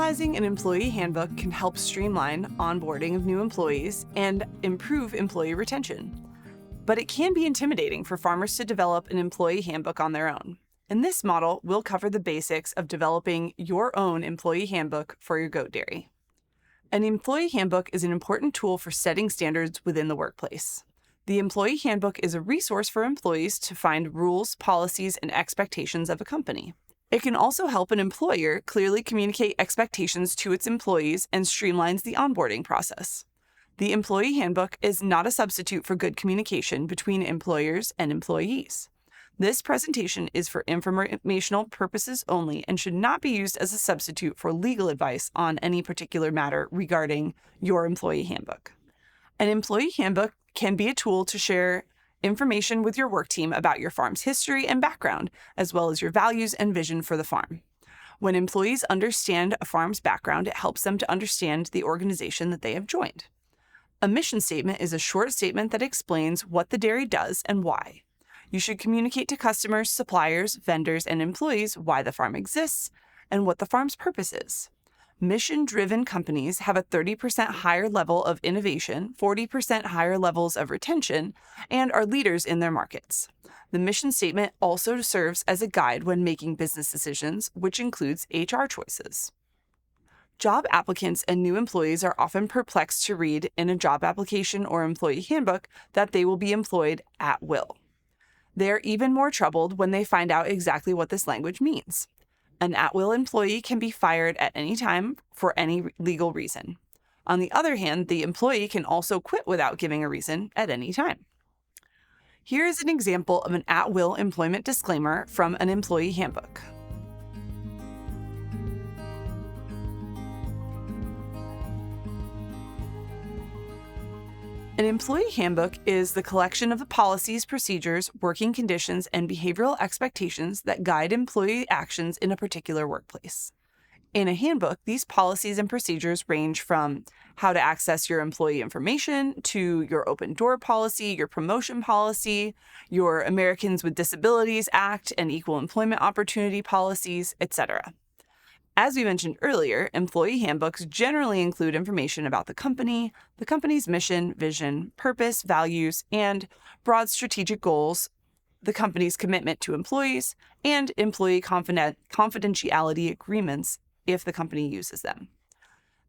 Utilizing an employee handbook can help streamline onboarding of new employees and improve employee retention. But it can be intimidating for farmers to develop an employee handbook on their own. In this model, we'll cover the basics of developing your own employee handbook for your goat dairy. An employee handbook is an important tool for setting standards within the workplace. The employee handbook is a resource for employees to find rules, policies, and expectations of a company. It can also help an employer clearly communicate expectations to its employees and streamlines the onboarding process. The employee handbook is not a substitute for good communication between employers and employees. This presentation is for informational purposes only and should not be used as a substitute for legal advice on any particular matter regarding your employee handbook. An employee handbook can be a tool to share information with your work team about your farm's history and background, as well as your values and vision for the farm. When employees understand a farm's background, it helps them to understand the organization that they have joined. A mission statement is a short statement that explains what the dairy does and why. You should communicate to customers, suppliers, vendors, and employees why the farm exists and what the farm's purpose is. Mission-driven companies have a 30% higher level of innovation, 40% higher levels of retention, and are leaders in their markets. The mission statement also serves as a guide when making business decisions, which includes HR choices. Job applicants and new employees are often perplexed to read in a job application or employee handbook that they will be employed at will. They are even more troubled when they find out exactly what this language means. An at-will employee can be fired at any time for any legal reason. On the other hand, the employee can also quit without giving a reason at any time. Here is an example of an at-will employment disclaimer from an employee handbook. An employee handbook is the collection of the policies, procedures, working conditions, and behavioral expectations that guide employee actions in a particular workplace. In a handbook, these policies and procedures range from how to access your employee information to your open door policy, your promotion policy, your Americans with Disabilities Act and equal employment opportunity policies, etc. As we mentioned earlier, employee handbooks generally include information about the company's mission, vision, purpose, values, and broad strategic goals, the company's commitment to employees, and employee confidentiality agreements if the company uses them.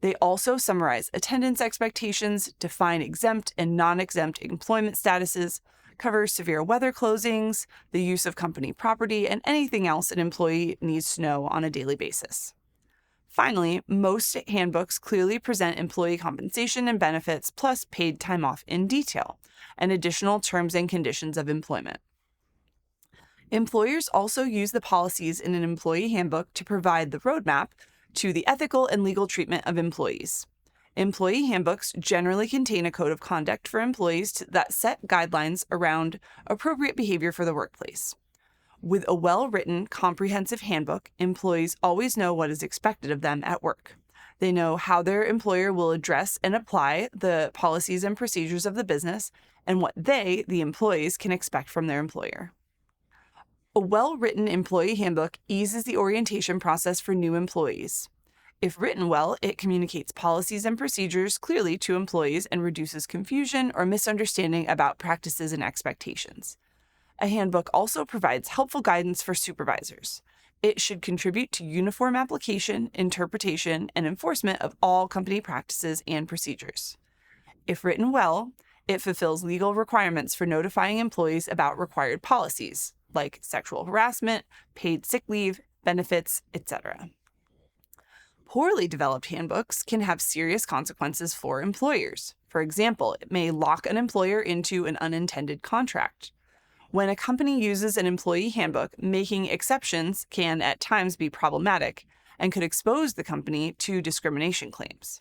They also summarize attendance expectations, define exempt and non-exempt employment statuses, cover severe weather closings, the use of company property, and anything else an employee needs to know on a daily basis. Finally, most handbooks clearly present employee compensation and benefits plus paid time off in detail and additional terms and conditions of employment. Employers also use the policies in an employee handbook to provide the roadmap to the ethical and legal treatment of employees. Employee handbooks generally contain a code of conduct for employees that set guidelines around appropriate behavior for the workplace. With a well-written, comprehensive handbook, employees always know what is expected of them at work. They know how their employer will address and apply the policies and procedures of the business and what they, the employees, can expect from their employer. A well-written employee handbook eases the orientation process for new employees. If written well, it communicates policies and procedures clearly to employees and reduces confusion or misunderstanding about practices and expectations. A handbook also provides helpful guidance for supervisors. It should contribute to uniform application, interpretation, and enforcement of all company practices and procedures. If written well, it fulfills legal requirements for notifying employees about required policies, like sexual harassment, paid sick leave, benefits, etc. Poorly developed handbooks can have serious consequences for employers. For example, it may lock an employer into an unintended contract. When a company uses an employee handbook, making exceptions can at times be problematic and could expose the company to discrimination claims.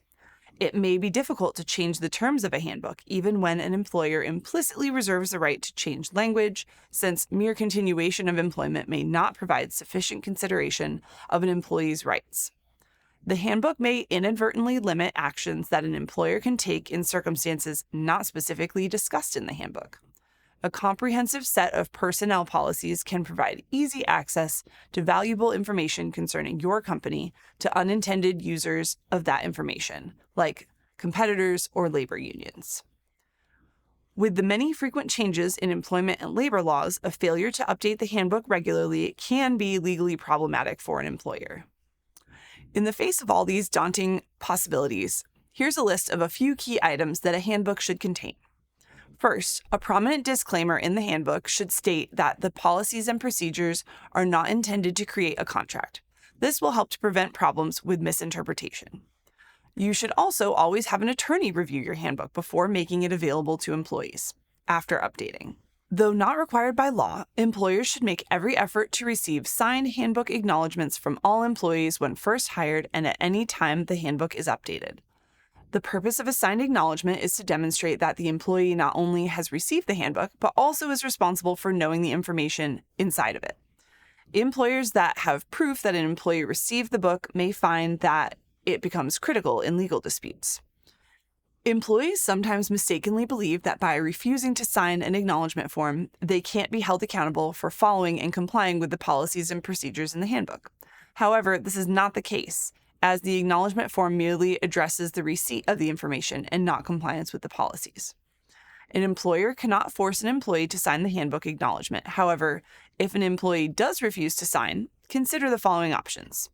It may be difficult to change the terms of a handbook, even when an employer implicitly reserves the right to change language, since mere continuation of employment may not provide sufficient consideration of an employee's rights. The handbook may inadvertently limit actions that an employer can take in circumstances not specifically discussed in the handbook. a comprehensive set of personnel policies can provide easy access to valuable information concerning your company to unintended users of that information, like competitors or labor unions. With the many frequent changes in employment and labor laws, a failure to update the handbook regularly can be legally problematic for an employer. In the face of all these daunting possibilities, here's a list of a few key items that a handbook should contain. First, a prominent disclaimer in the handbook should state that the policies and procedures are not intended to create a contract. This will help to prevent problems with misinterpretation. You should also always have an attorney review your handbook before making it available to employees after updating. Though not required by law, employers should make every effort to receive signed handbook acknowledgments from all employees when first hired and at any time the handbook is updated. The purpose of a signed acknowledgement is to demonstrate that the employee not only has received the handbook, but also is responsible for knowing the information inside of it. Employers that have proof that an employee received the book may find that it becomes critical in legal disputes. Employees sometimes mistakenly believe that by refusing to sign an acknowledgement form, they can't be held accountable for following and complying with the policies and procedures in the handbook. However, this is not the case, as the acknowledgement form merely addresses the receipt of the information and not compliance with the policies. An employer cannot force an employee to sign the handbook acknowledgement. However, if an employee does refuse to sign, consider the following options.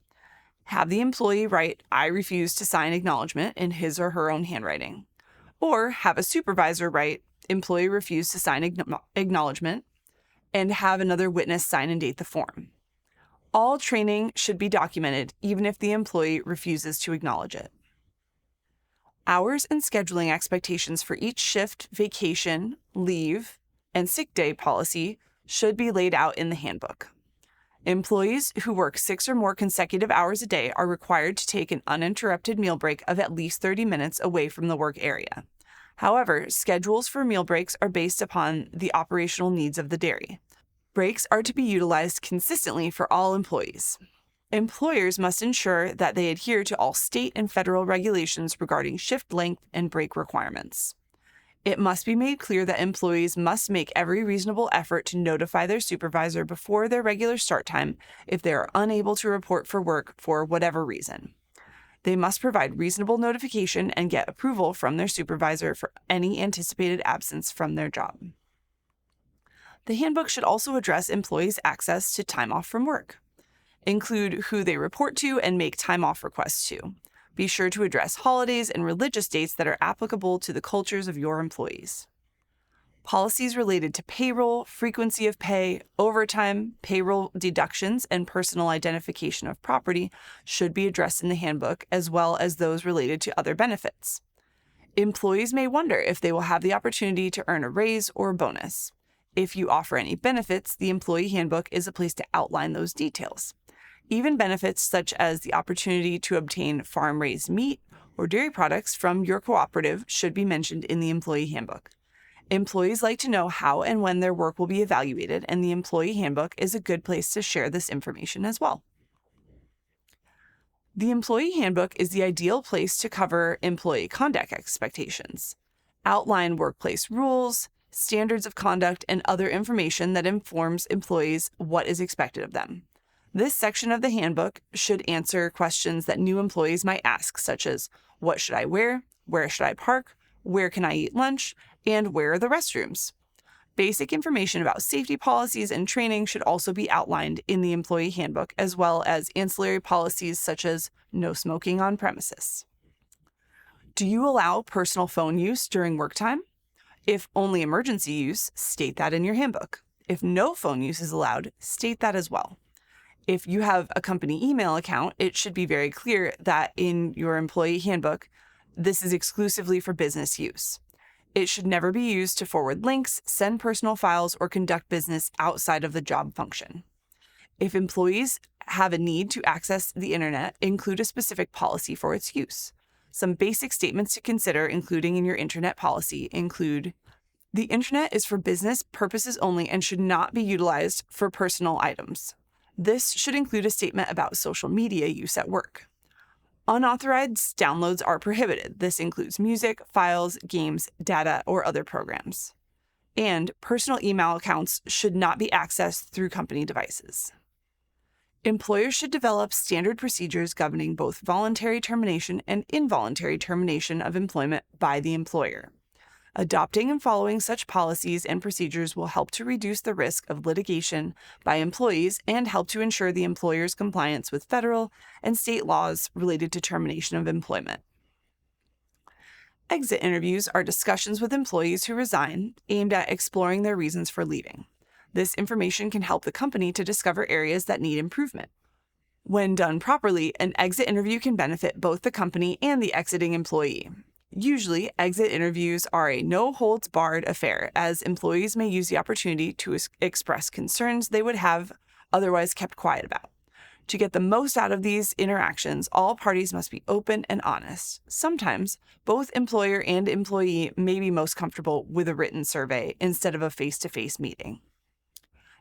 Have the employee write, "I refuse to sign acknowledgement" in his or her own handwriting. Or have a supervisor write, "Employee refused to sign acknowledgement," and have another witness sign and date the form. All training should be documented, even if the employee refuses to acknowledge it. Hours and scheduling expectations for each shift, vacation, leave, and sick day policy should be laid out in the handbook. Employees who work 6 or more consecutive hours a day are required to take an uninterrupted meal break of at least 30 minutes away from the work area. However, schedules for meal breaks are based upon the operational needs of the dairy. Breaks are to be utilized consistently for all employees. Employers must ensure that they adhere to all state and federal regulations regarding shift length and break requirements. It must be made clear that employees must make every reasonable effort to notify their supervisor before their regular start time if they are unable to report for work for whatever reason. They must provide reasonable notification and get approval from their supervisor for any anticipated absence from their job. The handbook should also address employees' access to time off from work. Include who they report to and make time off requests to. Be sure to address holidays and religious dates that are applicable to the cultures of your employees. Policies related to payroll, frequency of pay, overtime, payroll deductions, and personal identification of property should be addressed in the handbook, as well as those related to other benefits. Employees may wonder if they will have the opportunity to earn a raise or a bonus. If you offer any benefits, the employee handbook is a place to outline those details. Even benefits such as the opportunity to obtain farm-raised meat or dairy products from your cooperative should be mentioned in the employee handbook. Employees like to know how and when their work will be evaluated, and the employee handbook is a good place to share this information as well. The employee handbook is the ideal place to cover employee conduct expectations, outline workplace rules, standards of conduct, and other information that informs employees what is expected of them. This section of the handbook should answer questions that new employees might ask, such as, what should I wear? Where should I park? Where can I eat lunch? And where are the restrooms? Basic information about safety policies and training should also be outlined in the employee handbook, as well as ancillary policies such as no smoking on premises. Do you allow personal phone use during work time? If only emergency use, state that in your handbook. If no phone use is allowed, state that as well. If you have a company email account, it should be very clear that in your employee handbook, this is exclusively for business use. It should never be used to forward links, send personal files, or conduct business outside of the job function. If employees have a need to access the internet, include a specific policy for its use. Some basic statements to consider, including in your internet policy, include: the internet is for business purposes only and should not be utilized for personal items. This should include a statement about social media use at work. Unauthorized downloads are prohibited. This includes music, files, games, data, or other programs. And personal email accounts should not be accessed through company devices. Employers should develop standard procedures governing both voluntary termination and involuntary termination of employment by the employer. Adopting and following such policies and procedures will help to reduce the risk of litigation by employees and help to ensure the employer's compliance with federal and state laws related to termination of employment. Exit interviews are discussions with employees who resign, aimed at exploring their reasons for leaving. This information can help the company to discover areas that need improvement. When done properly, an exit interview can benefit both the company and the exiting employee. Usually, exit interviews are a no-holds-barred affair, as employees may use the opportunity to express concerns they would have otherwise kept quiet about. To get the most out of these interactions, all parties must be open and honest. Sometimes, both employer and employee may be most comfortable with a written survey instead of a face-to-face meeting.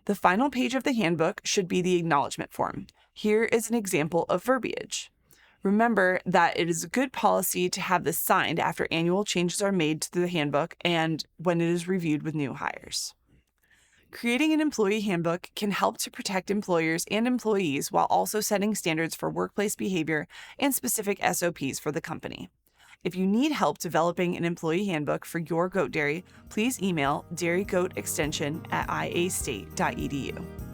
The final page of the handbook should be the acknowledgement form. Here is an example of verbiage. Remember that it is a good policy to have this signed after annual changes are made to the handbook and when it is reviewed with new hires. Creating an employee handbook can help to protect employers and employees while also setting standards for workplace behavior and specific SOPs for the company. If you need help developing an employee handbook for your goat dairy, please email dairygoatextension@iastate.edu.